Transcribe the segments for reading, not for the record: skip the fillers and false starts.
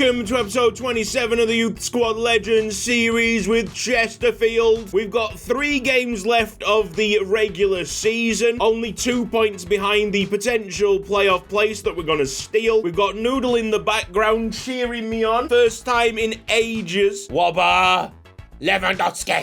Welcome to episode 27 of the Youth Squad Legends series with Chesterfield. We've got 3 games left of the regular season, only 2 points behind the potential playoff place that we're going to steal. We've got Noodle in the background cheering me on. First time in ages. Wobber Lewandowski.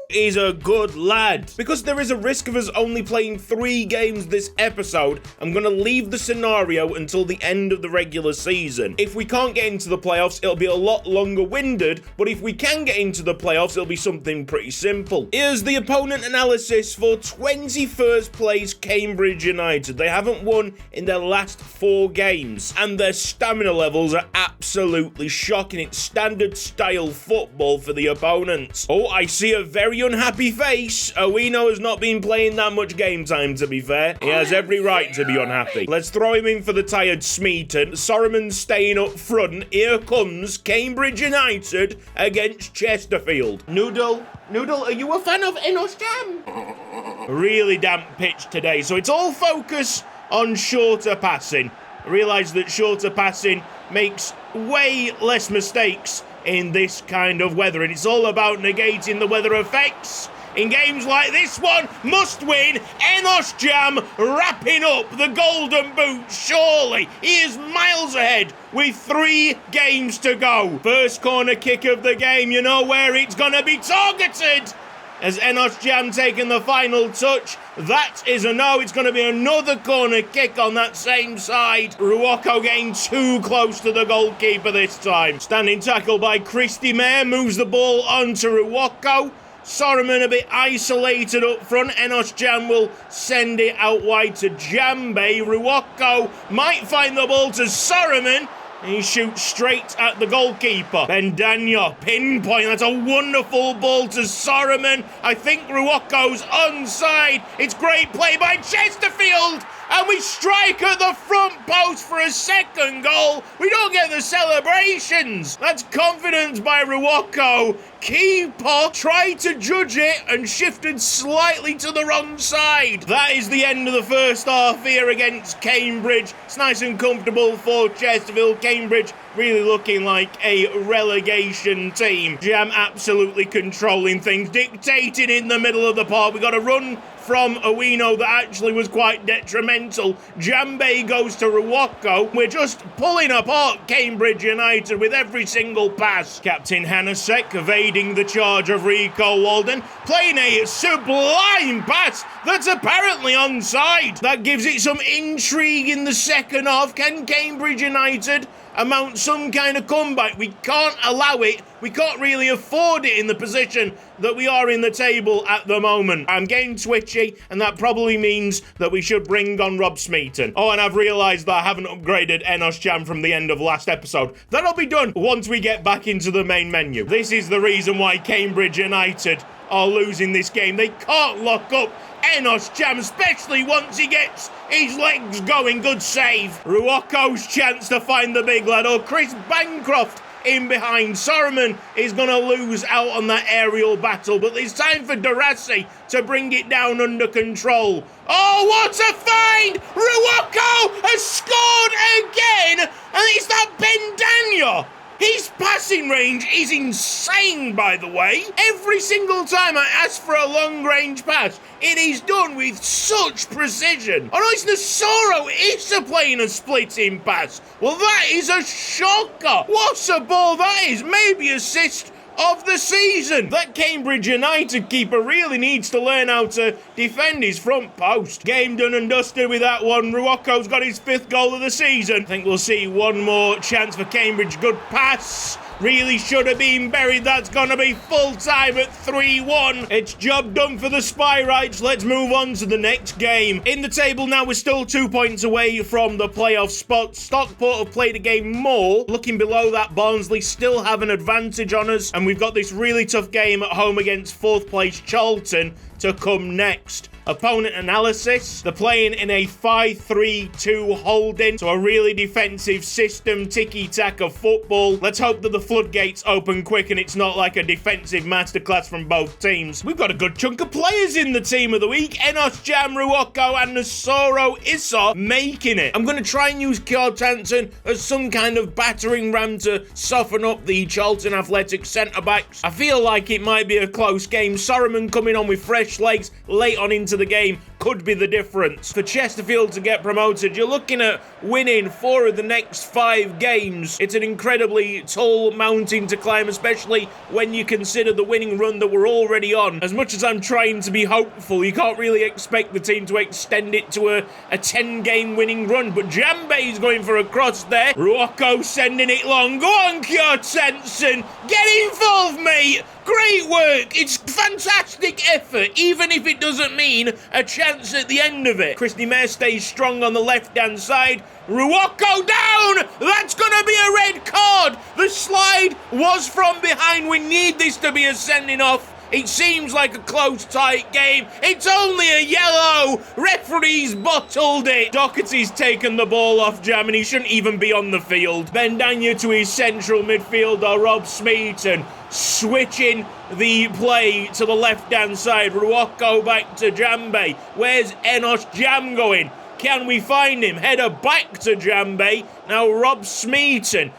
He's a good lad. Because there is a risk of us only playing 3 games this episode, I'm going to leave the scenario until the end of the regular season. If we can't get into the playoffs, it'll be a lot longer-winded, but if we can get into the playoffs, it'll be something pretty simple. Here's the opponent analysis for 21st place Cambridge United. They haven't won in their last 4 games, and their stamina levels are absolutely shocking. It's standard style football for the opponents. Oh, I see a very unhappy face. Owino has not been playing that much game time, to be fair. He has every right to be unhappy. Let's throw him in for the tired Smeaton. Sorroman's staying up front. Here comes Cambridge United against Chesterfield. Noodle, are you a fan of Enos Jam? Really damp pitch today, so it's all focus on shorter passing. I realise that shorter passing makes way less mistakes in this kind of weather, and it's all about negating the weather effects. In games like this one, must win. Enos Jam wrapping up the golden boot, surely. He is miles ahead with 3 games to go. First corner kick of the game, you know where it's gonna be targeted. As Enos Jam taking the final touch, that is a no. It's going to be another corner kick on that same side. Ruocco getting too close to the goalkeeper this time. Standing tackle by Christy Mayer moves the ball onto Ruocco. Sorroman a bit isolated up front. Enos Jam will send it out wide to Jambe. Ruocco might find the ball to Sorroman. He shoots straight at the goalkeeper. Bendagno, pinpoint. That's a wonderful ball to Sorroman. I think Ruocco's onside. It's great play by Chesterfield. And we strike at the front post for a second goal. We don't get the celebrations. That's confidence by Ruocco. Keeper tried to judge it and shifted slightly to the wrong side. That is the end of the first half here against Cambridge. It's nice and comfortable for Chesterfield. Cambridge really looking like a relegation team. Jam absolutely controlling things, dictating in the middle of the park. We got a run from Owino that actually was quite detrimental. Jambe goes to Ruocco. We're just pulling apart Cambridge United with every single pass. Captain Hanasek evading the charge of Rico Walden, playing a sublime pass that's apparently onside. That gives it some intrigue in the second half. Can Cambridge United amount some kind of comeback? We can't allow it. We can't really afford it in the position that we are in the table at the moment. I'm getting twitchy, and that probably means that we should bring on Rob Smeaton. Oh, and I've realised that I haven't upgraded Enos Jam from the end of last episode. That'll be done once we get back into the main menu. This is the reason why Cambridge United are losing this game. They can't lock up Enos Jam, especially once he gets his legs going. Good save. Ruocco's chance to find the big lad. Oh, Chris Bancroft in behind. Sorroman is going to lose out on that aerial battle, but it's time for Darassi to bring it down under control. Oh, what a find! Ruocco has scored again, and it's that Bendagno. His passing range is insane, by the way. Every single time I ask for a long-range pass, it is done with such precision. Oh no, it's Nasoro Issa playing a splitting pass. Well, that is a shocker. What a ball that is. Maybe assist of the season. That Cambridge United keeper really needs to learn how to defend his front post. Game done and dusted with that one. Ruocco's got his 5th goal of the season. I think we'll see one more chance for Cambridge. Good pass. Really should have been buried. That's going to be full time at 3-1. It's job done for the Spyrites. Let's move on to the next game. In the table now, we're still 2 points away from the playoff spot. Stockport have played a game more. Looking below that, Barnsley still have an advantage on us. And we've got this really tough game at home against 4th place Charlton to come next. Opponent analysis. They're playing in a 5-3-2 holding, so a really defensive system, tiki-taka football. Let's hope that the floodgates open quick and it's not like a defensive masterclass from both teams. We've got a good chunk of players in the team of the week. Enos Jam, Ruoko, and Nasoro Issa making it. I'm going to try and use Kjartansson as some kind of battering ram to soften up the Charlton Athletic centre-backs. I feel like it might be a close game. Soroman coming on with fresh legs late on into the game could be the difference. For Chesterfield to get promoted, you're looking at winning 4 of the next 5 games. It's an incredibly tall mountain to climb, especially when you consider the winning run that we're already on. As much as I'm trying to be hopeful, you can't really expect the team to extend it to a 10-game winning run, but Jambe's going for a cross there. Ruoko sending it long. Go on, Kjartansson! Get involved, mate! Great work! It's fantastic effort, even if it doesn't mean a chance at the end of it. Christy Mayer stays strong on the left-hand side. Ruoko down! That's gonna be a red card! The slide was from behind. We need this to be a sending off. It seems like a close, tight game. It's only a yellow. Referee's bottled it. Doherty's taken the ball off Jam and he shouldn't even be on the field. Bendanya to his central midfielder, Rob Smeaton, switching the play to the left-hand side. Ruoko back to Jambe. Where's Enos Jam going? Can we find him? Header back to Jambe. Now Rob Smeaton.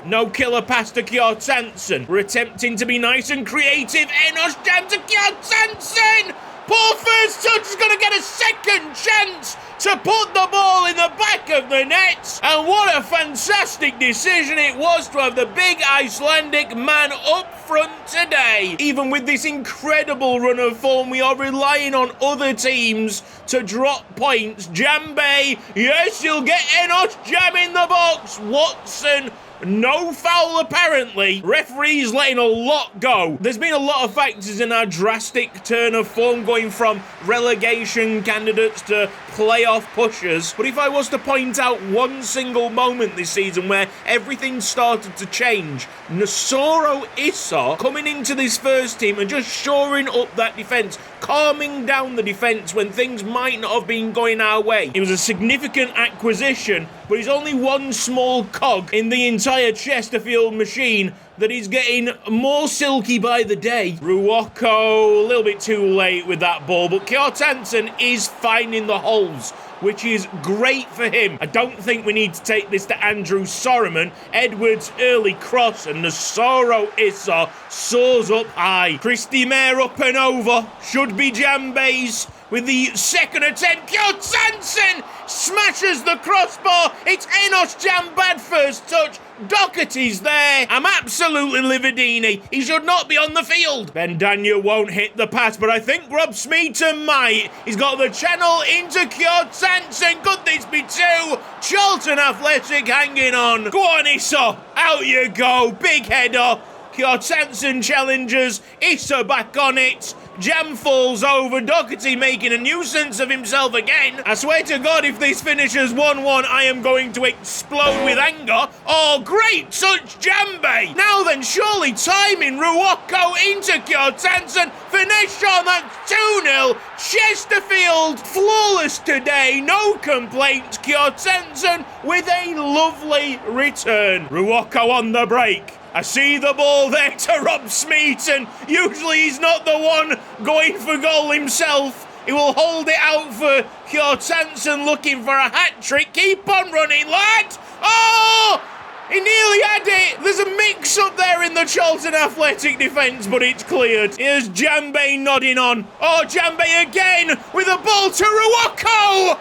No killer pass to Kjartansson. We're attempting to be nice and creative. Enos Jam to Kjartansson! Poor first touch is going to get a second chance to put the ball in the back of the net. And what a fantastic decision it was to have the big Icelandic man up front today. Even with this incredible run of form, we are relying on other teams to drop points. Jambe, yes, you'll get Enos Jam in the box. Watson, no foul apparently. Referees letting a lot go. There's been a lot of factors in our drastic turn of form, going from relegation candidates to playoff pushers. But if I was to point out one single moment this season where everything started to change, Nasoro Issa coming into this first team and just shoring up that defence, calming down the defence when things might not have been going our way. It was a significant acquisition, but he's only one small cog in the entire Chesterfield machine that is getting more silky by the day. Ruoko, a little bit too late with that ball, but Kjartansson is finding the holes, which is great for him. I don't think we need to take this to Andrew Soroman. Edwards' early cross and Nasoro Issa soars up high. Christy Mayer up and over. Should be Jambe's with the second attempt. Kjartansson smashes the crossbar. It's Enos Jam, bad first touch. Doherty's there. I'm absolutely lividini. He should not be on the field. Bendanya won't hit the pass, but I think Rob Smeaton might. He's got the channel into Kjartansson. Could this be 2? Charlton Athletic hanging on. Go on, Issa. Out you go. Big header. Kjartansson challenges. Issa back on it. Jam falls over. Doherty making a nuisance of himself again. I swear to God, if this finishes 1-1, I am going to explode with anger. Oh, great touch, Jambe. Now then, surely timing. Ruoko into Kjartansson. Finish on that 2-0. Chesterfield flawless today. No complaints. Kjartansson with a lovely return. Ruoko on the break. I see the ball there to Rob Smeaton. Usually he's not the one going for goal himself. He will hold it out for Kjartansson looking for a hat-trick. Keep on running, lad. Oh! He nearly had it. There's a mix-up there in the Charlton Athletic defence, but it's cleared. Here's Jambe nodding on. Oh, Jambe again with a ball to Ruoko.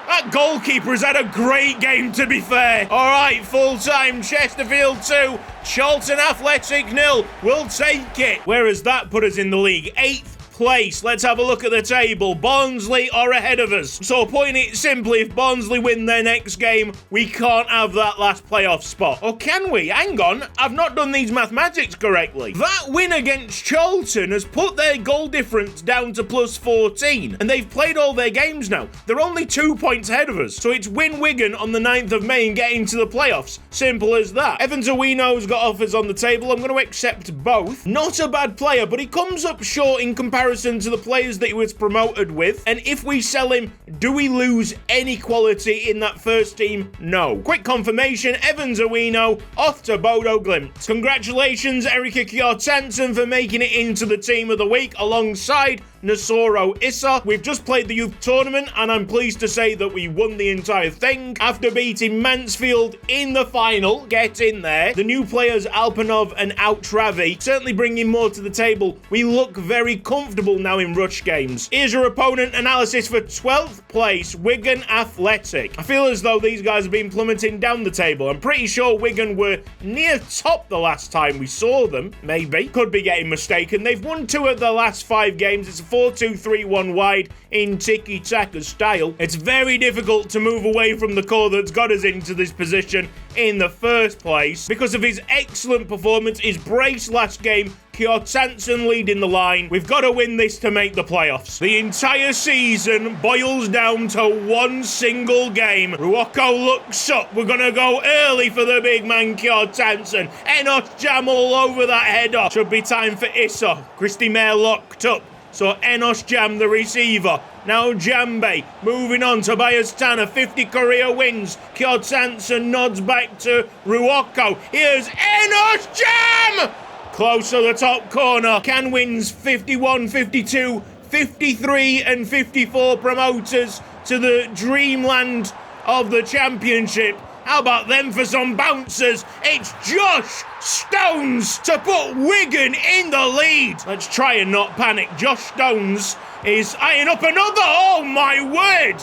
That goalkeeper has had a great game, to be fair. All right, full-time, Chesterfield 2, Charlton Athletic 0. We'll take it. Where has that put us in the league? 8th place. Let's have a look at the table. Barnsley are ahead of us. So putting it simply, if Barnsley win their next game, we can't have that last playoff spot. Or can we? Hang on. I've not done these mathematics correctly. That win against Charlton has put their goal difference down to plus 14. And they've played all their games now. They're only 2 points ahead of us. So it's win Wigan on the 9th of May and get into the playoffs. Simple as that. Evan Zawino's got offers on the table. I'm going to accept both. Not a bad player, but he comes up short in comparison comparison to the players that he was promoted with? And if we sell him, do we lose any quality in that first team? No. Quick confirmation, Evans Awino off to Bodo Glimt. Congratulations, Erika Kjartansson, for making it into the team of the week alongside Nasoro Issa. We've just played the youth tournament and I'm pleased to say that we won the entire thing after beating Mansfield in the final. Get in there. The new players Alpanov and Outravi certainly bringing more to the table. We look very comfortable now in rush games. Here's your opponent analysis for 12th place, Wigan Athletic. I feel as though these guys have been plummeting down the table. I'm pretty sure Wigan were near top the last time we saw them. Maybe. Could be getting mistaken. They've won 2 of the last 5 games. It's 4-2-3-1 wide in tiki-taka style. It's very difficult to move away from the core that's got us into this position in the first place. Because of his excellent performance, his brace last game, Kjartansson leading the line. We've got to win this to make the playoffs. The entire season boils down to one single game. Ruocco looks up. We're going to go early for the big man Kjartansson. Enos Jam all over that header. Should be time for Issa. Christy Mayer locked up. So Enos Jam, the receiver. Now Jambe, moving on. Tobias Tanner, 50 career wins. Kjartansson nods back to Ruocco. Here's Enos Jam! Close to the top corner. Can wins 51, 52, 53 and 54 promoters to the dreamland of the championship. How about them for some bouncers? It's Josh Stones to put Wigan in the lead. Let's try and not panic. Josh Stones is eyeing up another. Oh my word!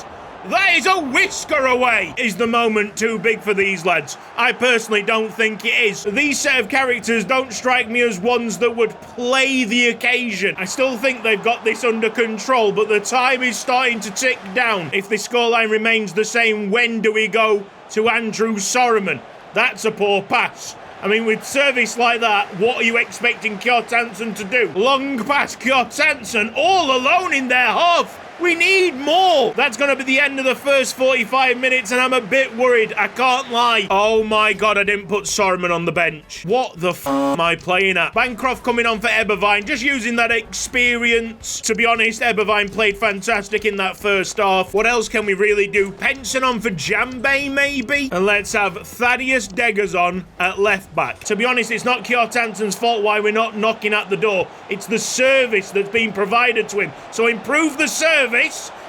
That is a whisker away. Is the moment too big for these lads? I personally don't think it is. These set of characters don't strike me as ones that would play the occasion. I still think they've got this under control, but the time is starting to tick down. If the scoreline remains the same, when do we go to Andrew Soroman? That's a poor pass. I mean, with service like that, what are you expecting Kjartansson to do? Long pass, Kjartansson all alone in their half. We need more. That's going to be the end of the first 45 minutes, and I'm a bit worried. I can't lie. Oh my God, I didn't put Soroman on the bench. What the am I playing at? Bancroft coming on for Ebervine, just using that experience. To be honest, Ebervine played fantastic in that first half. What else can we really do? Penson on for Jambe, maybe? And let's have Thaddeus Deggers on at left back. To be honest, it's not Kjartansson's fault why we're not knocking at the door. It's the service that's been provided to him. So improve the service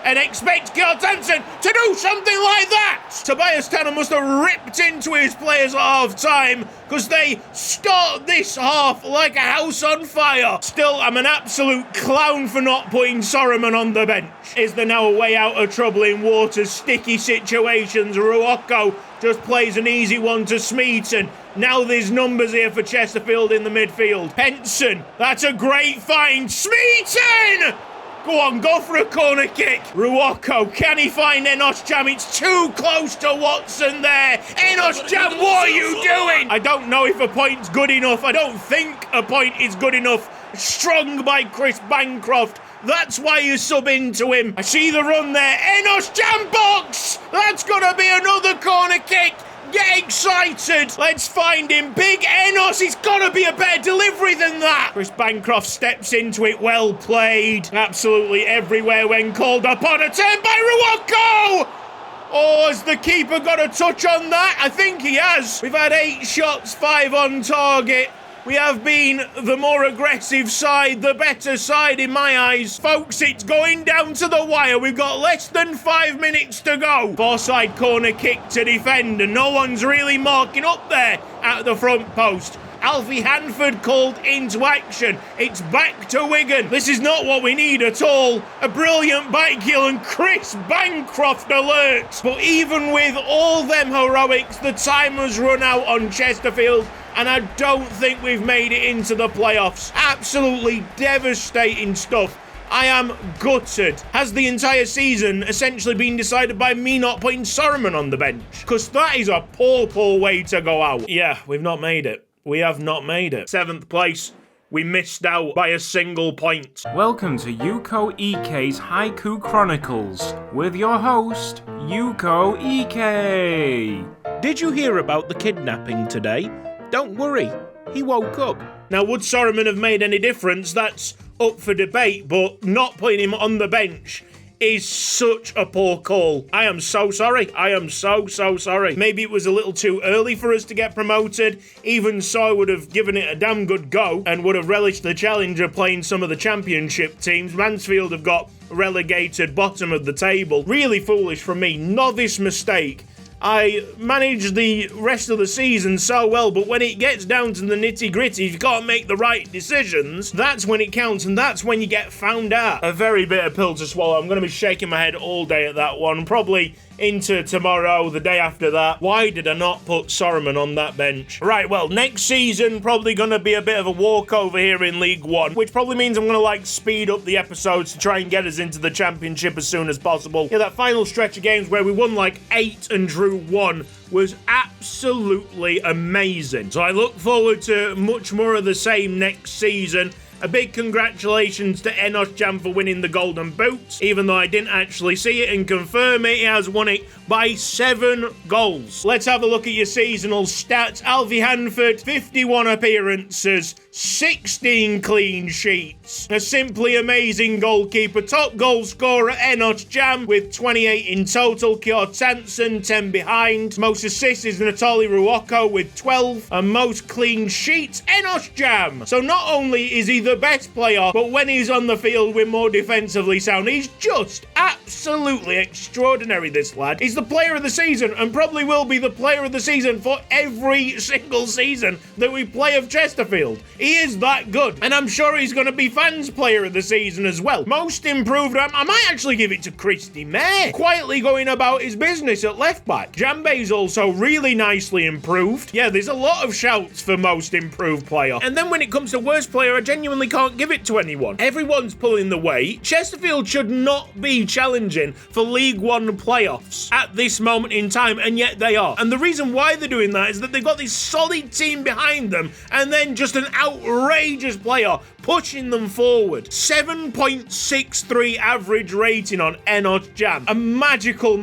and expect Kjartansson to do something like that. Tobias Tanner must have ripped into his players at half-time because they start this half like a house on fire. Still, I'm an absolute clown for not putting Soroman on the bench. Is there now a way out of troubling waters, sticky situations? Ruocco just plays an easy one to Smeaton. Now there's numbers here for Chesterfield in the midfield. Penson, that's a great find. Smeaton! Go on, go for a corner kick. Ruocco, can he find Enos Jam? It's too close to Watson there. Enos Jam, what are you doing? I don't know if a point's good enough. I don't think a point is good enough. Strung by Chris Bancroft. That's why you sub into him. I see the run there. Enos Jam box! That's gonna be another corner kick. Get excited. Let's find him. Big Enos. He's got to be a better delivery than that. Chris Bancroft steps into it. Well played. Absolutely everywhere when called upon. A turn by Ruocco. Oh, has the keeper got a touch on that? I think he has. We've had 8 shots, 5 on target. We have been the more aggressive side, the better side in my eyes. Folks, it's going down to the wire. We've got less than 5 minutes to go. Four-side corner kick to defend, and no one's really marking up there at the front post. Alfie Hanford called into action. It's back to Wigan. This is not what we need at all. A brilliant bike heel and Chris Bancroft alert. But even with all them heroics, the time has run out on Chesterfield, and I don't think we've made it into the playoffs. Absolutely devastating stuff. I am gutted. Has the entire season essentially been decided by me not putting Soroman on the bench? Because that is a poor, poor way to go out. Yeah, we've not made it. We have not made it. 7th place. We missed out by a single point. Welcome to Yuko Ike's Haiku Chronicles with your host, Yuko Ike. Did you hear about the kidnapping today? Don't worry, he woke up. Now, would Soroman have made any difference? That's up for debate, but not putting him on the bench is such a poor call. I am so sorry. I am so sorry. Maybe it was a little too early for us to get promoted. Even so, I would have given it a damn good go and would have relished the challenge of playing some of the championship teams. Mansfield have got relegated bottom of the table. Really foolish from me. Novice mistake. I managed the rest of the season so well, but when it gets down to the nitty-gritty, you can't make the right decisions. That's when it counts, and that's when you get found out. A very bitter pill to swallow. I'm going to be shaking my head all day at that one. Probably into tomorrow, the day after that. Why did I not put Sorman on that bench? Right, well, next season, probably going to be a bit of a walkover here in League One, which probably means I'm going to, speed up the episodes to try and get us into the Championship as soon as possible. Yeah, that final stretch of games where we won, 8 and drew 1 was absolutely amazing. So I look forward to much more of the same next season. A big congratulations to Enos Jam for winning the Golden Boot. Even though I didn't actually see it and confirm it, he has won it by 7 goals. Let's have a look at your seasonal stats. Alfie Hanford, 51 appearances, 16 clean sheets. A simply amazing goalkeeper. Top goal scorer, Enos Jam, with 28 in total. Kjord Tansen, 10 behind. Most assists is Natali Ruoko with 12. And most clean sheets, Enos Jam. So not only is he the best player, but when he's on the field, we're more defensively sound. He's just absolutely extraordinary, this lad. He's the player of the season and probably will be the player of the season for every single season that we play of Chesterfield. He is that good. And I'm sure he's going to be fans player of the season as well. Most improved, I might actually give it to Christy May. Quietly going about his business at left back. Jambe's also really nicely improved. Yeah, there's a lot of shouts for most improved player. And then when it comes to worst player, I genuinely can't give it to anyone. Everyone's pulling the weight. Chesterfield should not be challenging for League One playoffs at this moment in time, and yet they are. And the reason why they're doing that is that they've got this solid team behind them, and then just an outrageous player pushing them forward. 7.63 average rating on Enos Jam. A magical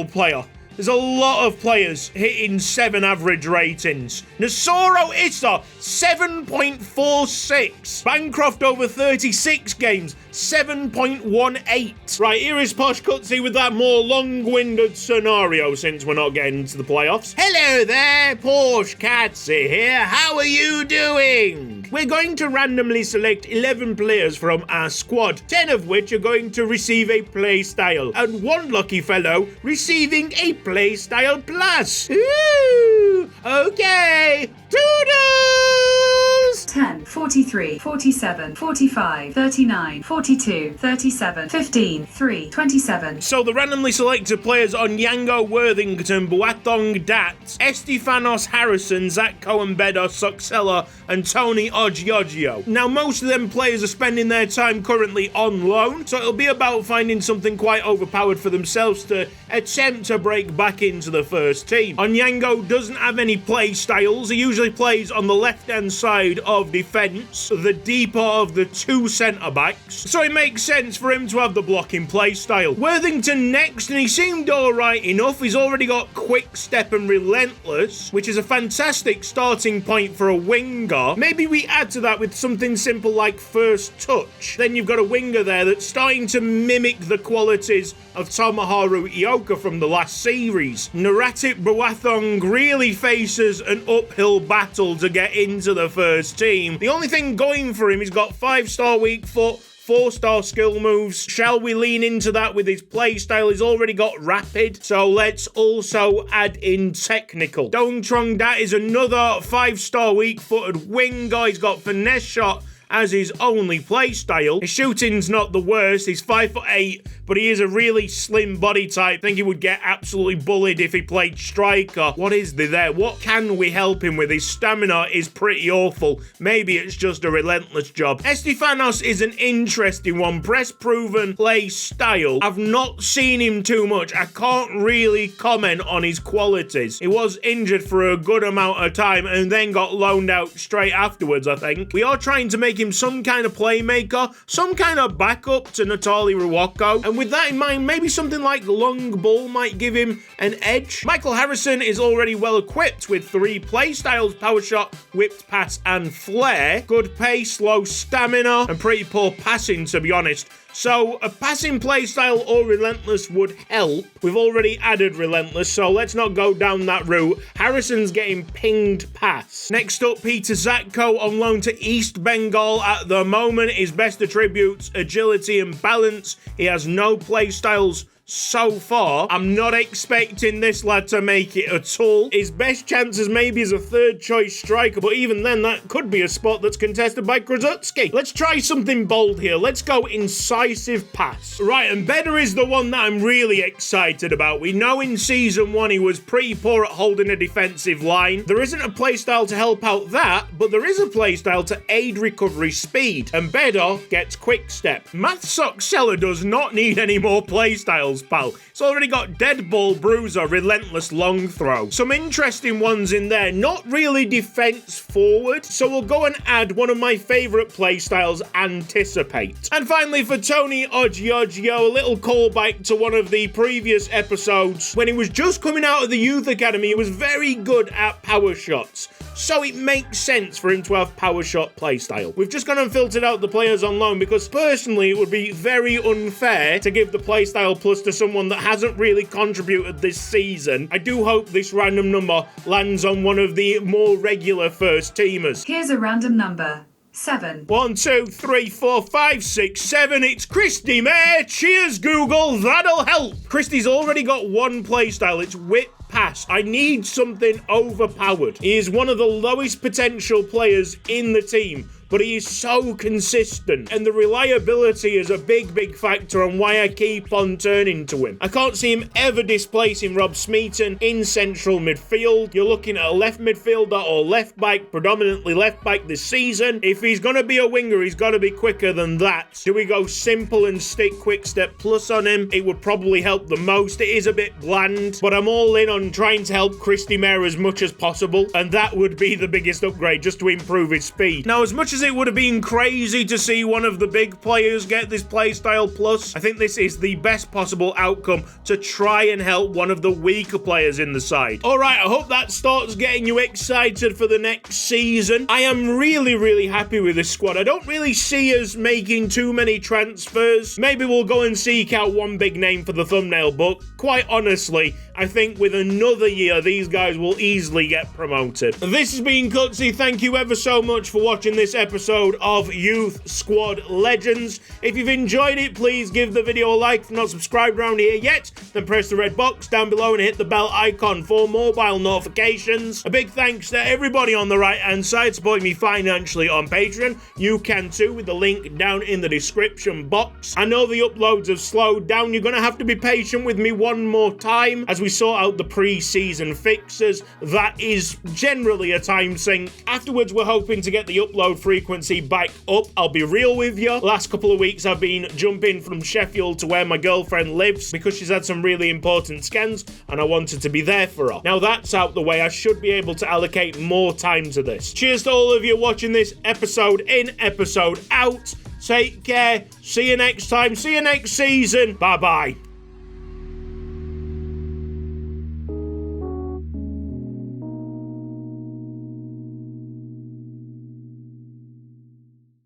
player. There's a lot of players hitting 7 average ratings. Nasoro Issa, 7.46. Bancroft over 36 games, 7.18. Right, here is Posh Cutsy with that more long-winded scenario since we're not getting into the playoffs. Hello there, Posh Cutsy here. How are you doing? We're going to randomly select 11 players from our squad, 10 of which are going to receive a play style, and one lucky fellow receiving a play style plus. Ooh, okay. Toodles! 10, 43, 47, 45, 39, 42, 37, 15, 3, 27. So the randomly selected players on Yango Worthington, Boateng Dat, Estefanos Harrison, Zach Cohen-Bedos, Soxella, and Tony Oggiogio. Now, most of them players are spending their time currently on loan, so it'll be about finding something quite overpowered for themselves to attempt to break back into the first team. Onyango doesn't have any play styles. He usually plays on the left-hand side of defence, the deeper of the 2 centre-backs, so it makes sense for him to have the blocking play style. Worthington next, and he seemed alright enough. He's already got quick step and relentless, which is a fantastic starting point for a winger. Maybe we add to that with something simple like first touch. Then you've got a winger there that's starting to mimic the qualities of Tomoharu Ioka from the last series. Naratip Boateng really faces an uphill battle to get into the first team. The only thing going for him, he's got 5-star weak foot, 4-star skill moves. Shall we lean into that with his play style? He's already got rapid, so let's also add in technical. Dong Trong Dat is another 5-star weak-footed winger. He's got finesse shot as his only play style. His shooting's not the worst. He's 5'8", but he is a really slim body type. I think he would get absolutely bullied if he played striker. What is there? What can we help him with? His stamina is pretty awful. Maybe it's just a relentless job. Estefanos is an interesting one. Press-proven play style. I've not seen him too much. I can't really comment on his qualities. He was injured for a good amount of time and then got loaned out straight afterwards, I think. We are trying to make him him some kind of playmaker, some kind of backup to Natali Ruwako. And with that in mind, maybe something like long ball might give him an edge. Michael Harrison is already well equipped with 3 playstyles: power shot, whipped pass, and flair. Good pace, low stamina, and pretty poor passing, to be honest. So a passing playstyle or relentless would help. We've already added relentless, so let's not go down that route. Harrison's getting pinged pass. Next up, Peter Zatko on loan to East Bengal at the moment. His best attributes, agility and balance. He has no playstyles so far. I'm not expecting this lad to make it at all. His best chances maybe as a third choice striker, but even then that could be a spot that's contested by Krasutsky. Let's try something bold here. Let's go incisive pass. Right, and Beda is the one that I'm really excited about. We know in season 1 he was pretty poor at holding a defensive line. There isn't a playstyle to help out that, but there is a playstyle to aid recovery speed, and Beda gets quick step. Mathsock Seller does not need any more playstyles, pal. It's already got dead ball, bruiser, relentless, long throw. Some interesting ones in there, not really defense forward, so we'll go and add one of my favorite playstyles, anticipate. And finally for Tony Oggiogio, a little callback to one of the previous episodes. When he was just coming out of the youth academy, he was very good at power shots, so it makes sense for him to have power shot playstyle. We've just gone and filtered out the players on loan because personally it would be very unfair to give the playstyle plus to someone that hasn't really contributed this season. I do hope this random number lands on one of the more regular first teamers. Here's a random number. 7. 1, 2, 3, 4, 5, 6, 7. It's Christy Mayer. Cheers, Google. That'll help. Christy's already got one playstyle. It's whip pass. I need something overpowered. He is one of the lowest potential players in the team, but he is so consistent, and the reliability is a big factor on why I keep on turning to him. I can't see him ever displacing Rob Smeaton in central midfield. You're looking at a left midfielder or left back, predominantly left back this season. If he's going to be a winger, he's got to be quicker than that. Do we go simple and stick quick step plus on him? It would probably help the most. It is a bit bland, but I'm all in on trying to help Christy Mayer as much as possible, and that would be the biggest upgrade, just to improve his speed. Now, as much as it would have been crazy to see one of the big players get this playstyle plus, I think this is the best possible outcome to try and help one of the weaker players in the side. Alright, I hope that starts getting you excited for the next season. I am really happy with this squad. I don't really see us making too many transfers. Maybe we'll go and seek out one big name for the thumbnail, but quite honestly, I think with another year, these guys will easily get promoted. This has been Cutsy. Thank you ever so much for watching this episode of Youth Squad Legends. If you've enjoyed it, please give the video a like. If you're not subscribed around here yet, then press the red box down below and hit the bell icon for mobile notifications. A big thanks to everybody on the right-hand side supporting me financially on Patreon. You can too with the link down in the description box. I know the uploads have slowed down. You're going to have to be patient with me one more time as we sort out the pre-season fixes. That is generally a time sink. Afterwards, we're hoping to get the upload frequency back up. I'll be real with you. Last couple of weeks, I've been jumping from Sheffield to where my girlfriend lives because she's had some really important scans and I wanted to be there for her. Now that's out the way, I should be able to allocate more time to this. Cheers to all of you watching this episode in, episode out. Take care. See you next time. See you next season. Bye-bye.